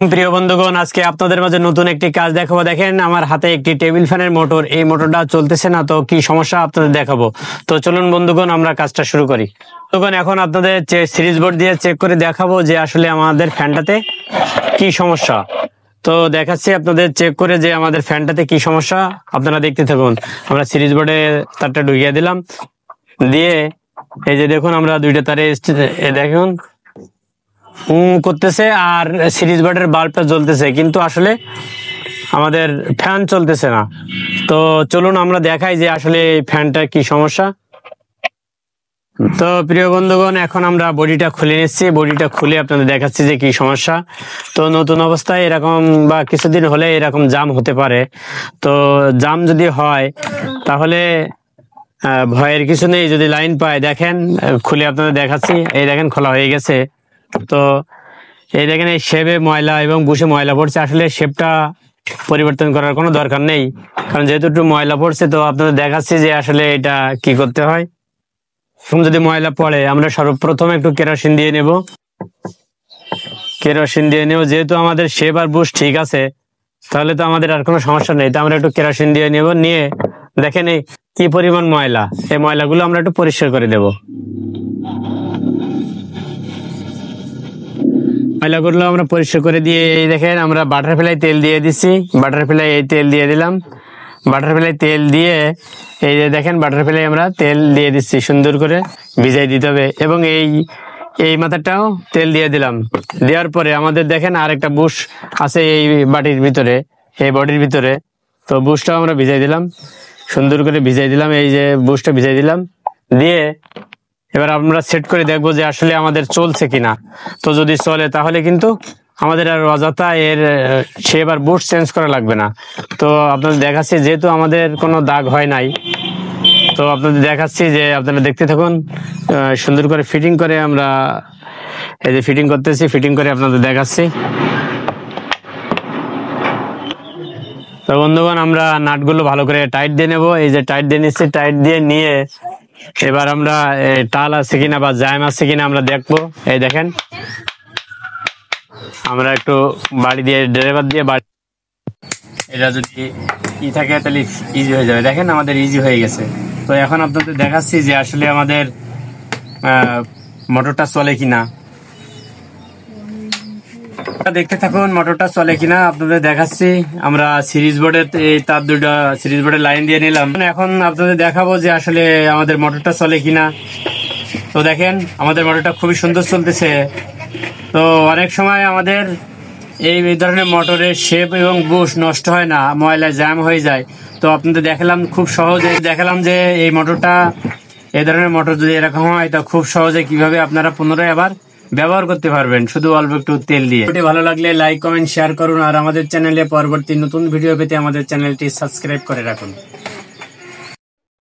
প্রিয় বন্ধুগণ, আজকে আপনাদের মাঝে নতুন একটি কাজ দেখাবো। দেখেন আমার হাতে একটি টেবিল ফ্যানের মোটর, এই মোটরটা চলতেছে না, তো কি সমস্যা আপনাদের দেখাবো। তো চলুন বন্ধুগণ আমরা কাজটা শুরু করি। বন্ধুগণ, এখন আপনাদের সিরিজ বোর্ড দিয়ে চেক করে দেখাবো যে আসলে আমাদের ফ্যানটাতে কি সমস্যা। তো দেখাচ্ছি আপনাদের চেক করে যে আমাদের ফ্যানটাতে কি সমস্যা, আপনারা দেখতে থাকুন। আমরা সিরিজ বোর্ডে তারটা ঢুকিয়ে দিলাম, দিয়ে এই যে দেখুন আমরা দুইটা তারে দেখুন করতেছে আর সিরিজ বোর্ডের বাল্বটা জ্বলতেছে, কিন্তু আসলে আমাদের ফ্যান চলতেছে না। তো চলুন আমরা দেখাই যে আসলে ফ্যানটা কি সমস্যা। তো প্রিয় বন্ধুগণ, এখন আমরা বডিটা খুলে নিচ্ছি, বডিটা খুলে আপনাদের দেখাচ্ছি যে কি সমস্যা। তো নতুন অবস্থায় এরকম বা কিছুদিন হলে এরকম জাম হতে পারে। তো জাম যদি হয় তাহলে ভয়ের কিছু নেই, যদি লাইন পায়। দেখেন খুলে আপনাদের দেখাচ্ছি, এই দেখেন খোলা হয়ে গেছে। তো এই দেখেন এই শেপে ময়লা এবং বুশে ময়লা পড়ছে, আসলে শেপটা পরিবর্তন করার কোনো দরকার নেই, কারণ যেহেতু একটু ময়লা পড়ছে। তো আপনাদের দেখাচ্ছি যে আসলে এটা কি করতে হয়। যদি ময়লা পড়ে আমরা সর্বপ্রথম একটু কেরোসিন দিয়ে নেব, যেহেতু আমাদের শেপ আর বুশ ঠিক আছে, তাহলে তো আমাদের আর কোনো সমস্যা নেই। তো আমরা একটু কেরোসিন দিয়ে নেব, নিয়ে দেখেন এই কি পরিমাণ ময়লা, এই ময়লাগুলো আমরা একটু পরিষ্কার করে দেব। ময়লাগুলো আমরা পরিষ্কার করে দিয়ে এই দেখেন আমরা বাটারফ্লাই তেল দিয়ে দিচ্ছি, বাটারফ্লাই এই তেল দিয়ে দিলাম। বাটারফ্লাই তেল দিয়ে এই যে দেখেন বাটারফ্লাই আমরা তেল দিয়ে দিচ্ছি, সুন্দর করে ভিজাই দিতে হবে। এবং এই মাথাটাও তেল দিয়ে দিলাম। দেওয়ার পরে আমাদের দেখেন আরেকটা বুশ আছে এই বাটির ভিতরে, এই বডির ভিতরে। তো বুশটাও আমরা ভিজাই দিলাম, সুন্দর করে ভিজাই দিলাম, এই যে বুশটা ভিজাই দিলাম। দিয়ে এবার আমরা সেট করে দেখবো যে আসলে আমাদের চলছে কিনা। তো যদি চলে তাহলে কিন্তু আমাদের আর অযথা এর শেপ আর বুশ চেঞ্জ করা লাগবে না। তো আপনাদের দেখাচ্ছি, যেহেতু আমাদের কোনো দাগ হয় নাই, তো আপনাদের দেখাচ্ছি যে আপনারা দেখতে থাকুন। সুন্দর করে ফিটিং করে আমরা এই যে ফিটিং করতেছি, ফিটিং করে আপনাদের দেখাচ্ছি। তো বন্ধুগণ, আমরা নাটগুলো ভালো করে টাইট দিয়ে নেবো, এই যে টাইট দিয়ে নিচ্ছি। টাইট দিয়ে নিয়ে এবার আমরা টাল আছে কিনা বা জাম আছে কিনা আমরা দেখবো। এই দেখেন আমরা একটু বাড়ি দিয়ে ড্রাইভার দিয়ে এটা যদি ই থাকে তাহলে ইজি হয়ে যাবে। দেখেন আমাদের ইজি হয়ে গেছে। তো এখন আপনাদের দেখাচ্ছি যে আসলে আমাদের মোটরটা চলে কিনা। দেখতে থাকুন মোটরটা চলে কিনা, আপনাদের দেখাচ্ছি। আমরা সিরিজ বোর্ডের এই তার দুটো সিরিজ বোর্ডের লাইন দিয়ে নিলাম। এখন আপনাদের দেখাবো যে আসলে আমাদের মোটরটা চলে কিনা। তো দেখেন আমাদের মোটরটা খুবই সুন্দর চলতেছে। তো অনেক সময় আমাদের এই ধরনের মোটরের শেপ এবং বুশ নষ্ট হয় না, ময়লা জ্যাম হয়ে যায়। তো আপনাদের দেখালাম, খুব সহজে দেখালাম যে এই মোটরটা, এই ধরনের মোটর যদি এরকম হয় তো খুব সহজে কিভাবে আপনারা পুনরায় আবার ব্যবহার করতে পারবেন, শুধু অল্প একটু তেল দিয়ে। ভালো লাগলে লাইক কমেন্ট শেয়ার করুন, আর আমাদের চ্যানেলে পরবর্তী নতুন ভিডিও পেতে আমাদের চ্যানেলটি সাবস্ক্রাইব করে রাখুন।